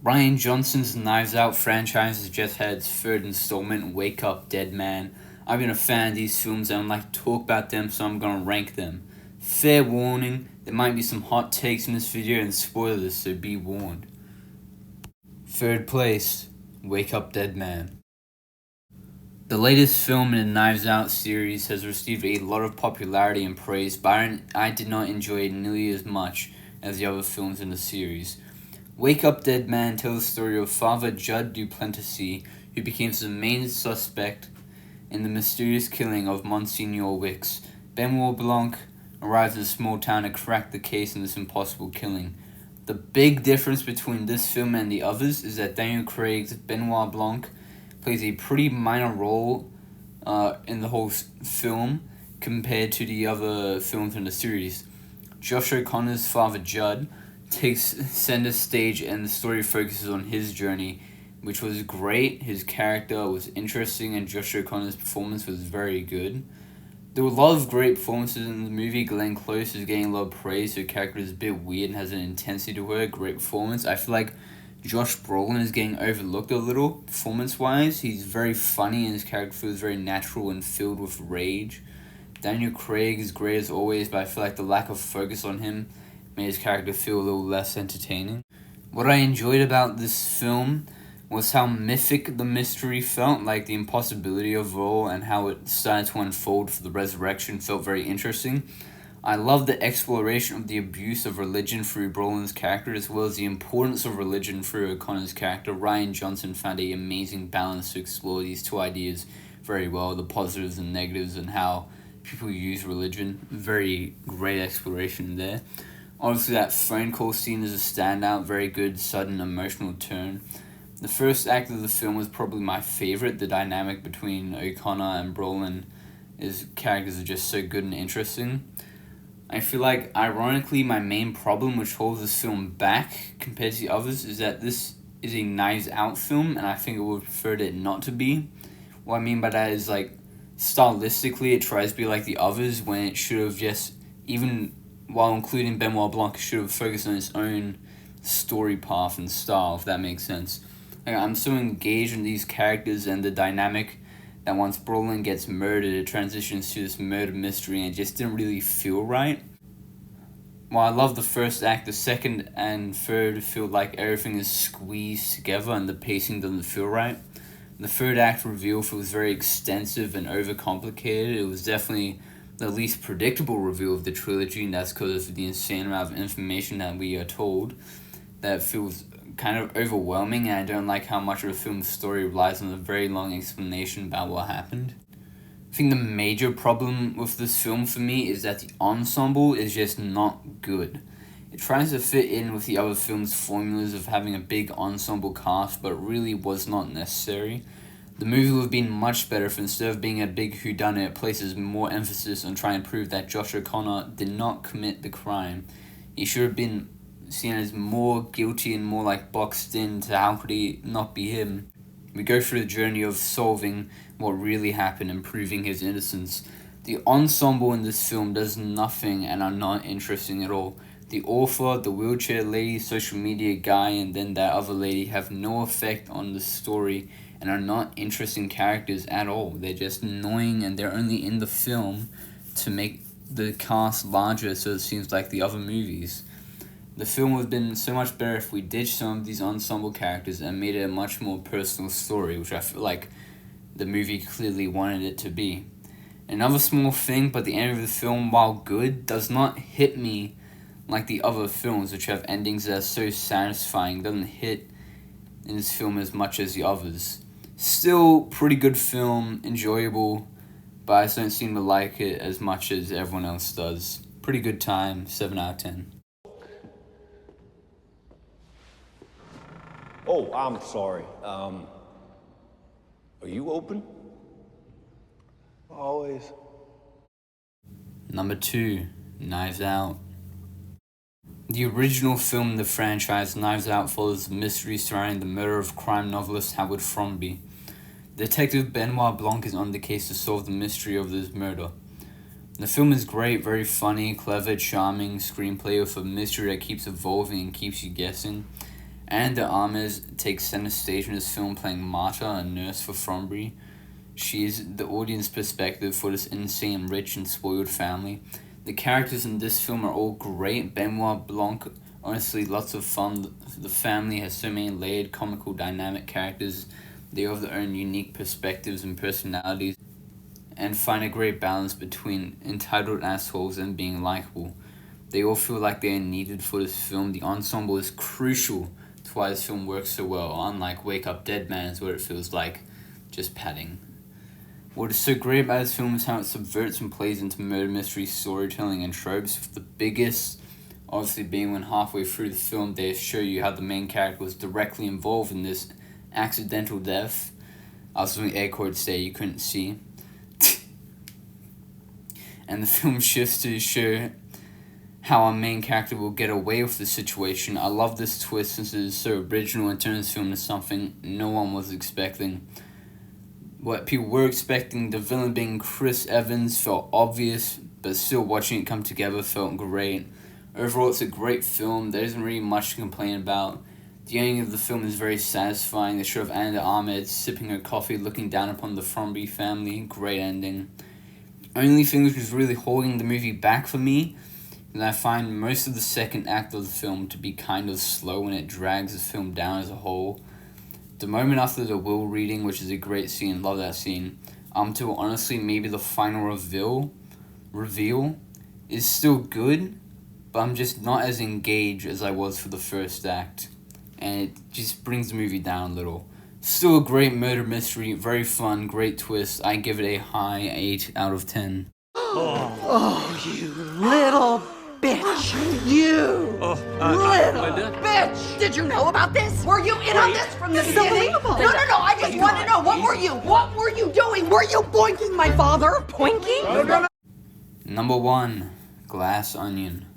Rian Johnson's Knives Out franchise has just had its third installment, Wake Up Dead Man. I've been a fan of these films and I'd like to talk about them, so I'm gonna rank them. Fair warning, there might be some hot takes in this video and spoilers, so be warned. Third place, Wake Up Dead Man. The latest film in the Knives Out series has received a lot of popularity and praise, but I did not enjoy it nearly as much as the other films in the series. Wake Up Dead Man tells the story of Father Judd Duplessis, who becomes the main suspect in the mysterious killing of Monsignor Wicks. Benoit Blanc arrives in a small town to crack the case in this impossible killing. The big difference between this film and the others is that Daniel Craig's Benoit Blanc plays a pretty minor role in the whole film compared to the other films in the series. Josh O'Connor's Father Judd takes center stage and the story focuses on his journey, which was great. His character was interesting and Josh O'Connor's performance was very good. There were a lot of great performances in the movie. Glenn Close is getting a lot of praise. Her character is a bit weird and has an intensity to her. Great performance. I feel like Josh Brolin is getting overlooked a little performance-wise. He's very funny and his character feels very natural and filled with rage. Daniel Craig is great as always, but I feel like the lack of focus on him made his character feel a little less entertaining. What I enjoyed about this film was how mythic the mystery felt, like the impossibility of it all and how it started to unfold for the resurrection felt very interesting. I love the exploration of the abuse of religion through Brolin's character as well as the importance of religion through O'Connor's character. Rian Johnson found an amazing balance to explore these two ideas very well, the positives and negatives and how people use religion. Very great exploration there. Obviously, that phone call scene is a standout, very good, sudden, emotional turn. The first act of the film was probably my favorite. The dynamic between O'Connor and Brolin, his characters are just so good and interesting. I feel like, ironically, my main problem which holds this film back compared to the others is that this is a Knives Out film, and I think I would have preferred it not to be. What I mean by that is, like, stylistically, it tries to be like the others when it should have just, even while including Benoit Blanc, should have focused on its own story path and style, if that makes sense. Like, I'm so engaged in these characters and the dynamic that once Brolin gets murdered, it transitions to this murder mystery and it just didn't really feel right. While I love the first act, the second and third feel like everything is squeezed together and the pacing doesn't feel right. The third act reveal feels very extensive and overcomplicated. It was definitely the least predictable reveal of the trilogy, and that's because of the insane amount of information that we are told. That feels kind of overwhelming, and I don't like how much of the film's story relies on a very long explanation about what happened. I think the major problem with this film for me is that the ensemble is just not good. It tries to fit in with the other film's formulas of having a big ensemble cast, but really was not necessary. The movie would have been much better if instead of being a big whodunit, it places more emphasis on trying to prove that Josh O'Connor did not commit the crime. He should have been seen as more guilty and more like boxed in to how could he not be him. We go through the journey of solving what really happened and proving his innocence. The ensemble in this film does nothing and are not interesting at all. The author, the wheelchair lady, social media guy, and then that other lady have no effect on the story and are not interesting characters at all. They're just annoying and they're only in the film to make the cast larger so it seems like the other movies. The film would have been so much better if we ditched some of these ensemble characters and made it a much more personal story, which I feel like the movie clearly wanted it to be. Another small thing, but the end of the film, while good, does not hit me like the other films, which have endings that are so satisfying. Doesn't hit in this film as much as the others. Still, pretty good film, enjoyable, but I just don't seem to like it as much as everyone else does. Pretty good time, 7 out of 10. Oh, I'm sorry. Are you open? Always. Number 2, Knives Out. The original film in the franchise, Knives Out, follows the mystery surrounding the murder of crime novelist Howard Fromby. Detective Benoit Blanc is on the case to solve the mystery of this murder. The film is great, very funny, clever, charming screenplay with a mystery that keeps evolving and keeps you guessing. Anne de Armas takes center stage in this film playing Marta, a nurse for Frombury. She is the audience perspective for this insane, rich, and spoiled family. The characters in this film are all great. Benoit Blanc, honestly, lots of fun. The family has so many layered, comical, dynamic characters. They all have their own unique perspectives and personalities, and find a great balance between entitled assholes and being likable. They all feel like they are needed for this film. The ensemble is crucial to why this film works so well, unlike Wake Up Dead Man's, where it feels like just padding. What is so great about this film is how it subverts and plays into murder mystery storytelling and tropes, with the biggest obviously being when halfway through the film they show you how the main character was directly involved in this accidental death. I was doing air quotes there, you couldn't see. And the film shifts to show how our main character will get away with the situation. I love this twist since it is so original and turns this film into something no one was expecting. What people were expecting, the villain being Chris Evans, felt obvious, but still watching it come together felt great. Overall, it's a great film. There isn't really much to complain about. The ending of the film is very satisfying. The show of Anna Ahmed sipping her coffee, looking down upon the Frombury family. Great ending. Only thing which was really holding the movie back for me, and I find most of the second act of the film to be kind of slow and it drags the film down as a whole. The moment after the will reading, which is a great scene, love that scene, to honestly maybe the final reveal is still good, but I'm just not as engaged as I was for the first act, and it just brings the movie down a little. Still a great murder mystery, very fun, great twist. I give it a high 8 out of 10. Oh, you little bitch. You little bitch. Did you know about this? Were you in on this from the beginning? No, I just want to know. What were you doing? Were you boinking my father? Boinking? No. Number 1, Glass Onion.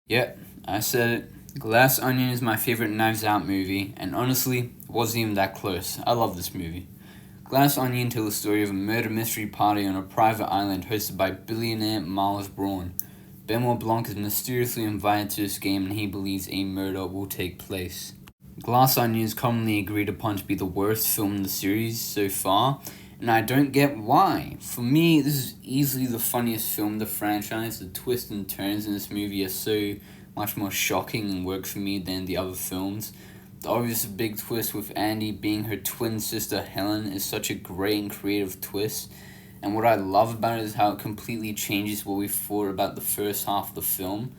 Yep, I said it. Glass Onion is my favorite Knives Out movie, and honestly, it wasn't even that close. I love this movie. Glass Onion tells the story of a murder mystery party on a private island hosted by billionaire Miles Braun. Benoit Blanc is mysteriously invited to this game and he believes a murder will take place. Glass Onion is commonly agreed upon to be the worst film in the series so far, and I don't get why. For me, this is easily the funniest film in the franchise. The twists and turns in this movie are so much more shocking and work for me than the other films. The obvious big twist with Andy being her twin sister Helen is such a great and creative twist, and what I love about it is how it completely changes what we thought about the first half of the film.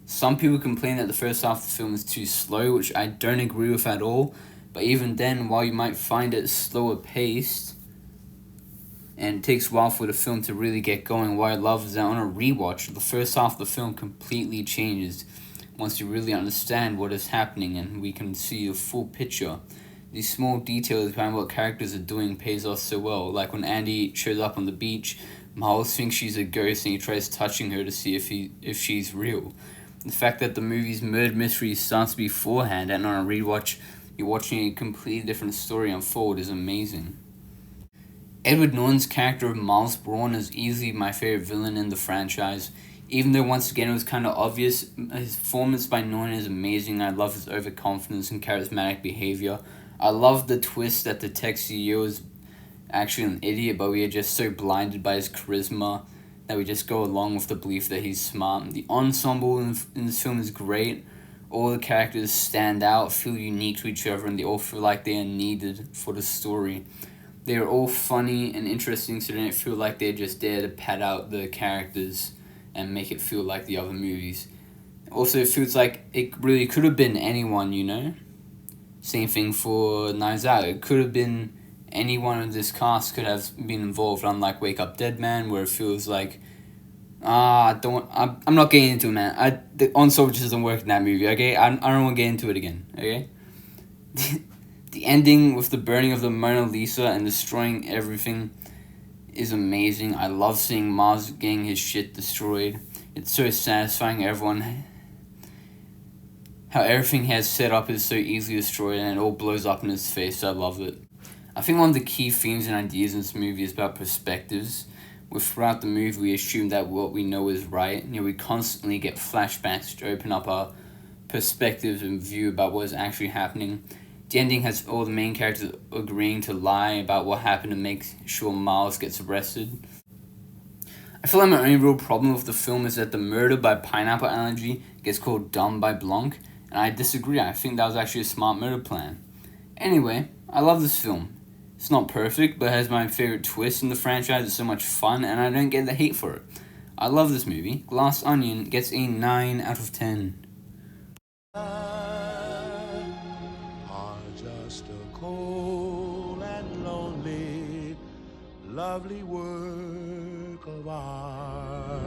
Some people complain that the first half of the film is too slow, which I don't agree with at all, but even then, while you might find it slower paced, and it takes a while for the film to really get going, what I love is that on a rewatch, the first half of the film completely changes once you really understand what is happening and we can see the full picture. These small details behind what characters are doing pays off so well, like when Andy shows up on the beach, Miles thinks she's a ghost and he tries touching her to see if she's real. The fact that the movie's murder mystery starts beforehand and on a rewatch you're watching a completely different story unfold is amazing. Edward Norton's character of Miles Braun is easily my favorite villain in the franchise. Even though once again it was kind of obvious, his performance by Norton is amazing. I love his overconfidence and charismatic behavior. I love the twist that the tech CEO is actually an idiot, but we are just so blinded by his charisma that we just go along with the belief that he's smart. The ensemble in this film is great. All the characters stand out, feel unique to each other, and they all feel like they are needed for the story. They are all funny and interesting, so they don't feel like they're just there to pad out the characters and make it feel like the other movies. Also, it feels like it really could have been anyone, you know? Same thing for Knives Out. It could have been anyone in this cast could have been involved, unlike Wake Up Dead Man, where it feels like, I'm not getting into it, man. The ensemble just doesn't work in that movie, okay? I don't want to get into it again, okay? The ending with the burning of the Mona Lisa and destroying everything is amazing. I love seeing Mars getting his shit destroyed. It's so satisfying. How everything he has set up is so easily destroyed and it all blows up in his face. I love it. I think one of the key themes and ideas in this movie is about perspectives. Throughout the movie, we assume that what we know is right. We constantly get flashbacks to open up our perspective and view about what is actually happening. The ending has all the main characters agreeing to lie about what happened to make sure Miles gets arrested. I feel like my only real problem with the film is that the murder by pineapple allergy gets called dumb by Blanc, and I disagree. I think that was actually a smart murder plan. Anyway, I love this film. It's not perfect, but it has my favorite twist in the franchise. It's so much fun, and I don't get the hate for it. I love this movie. Glass Onion gets a 9 out of 10. Are just a cold and lonely, lovely work of art.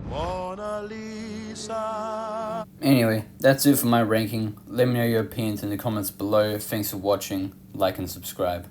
Mona Lisa. Anyway, that's it for my ranking. Let me know your opinions in the comments below. Thanks for watching. Like and subscribe.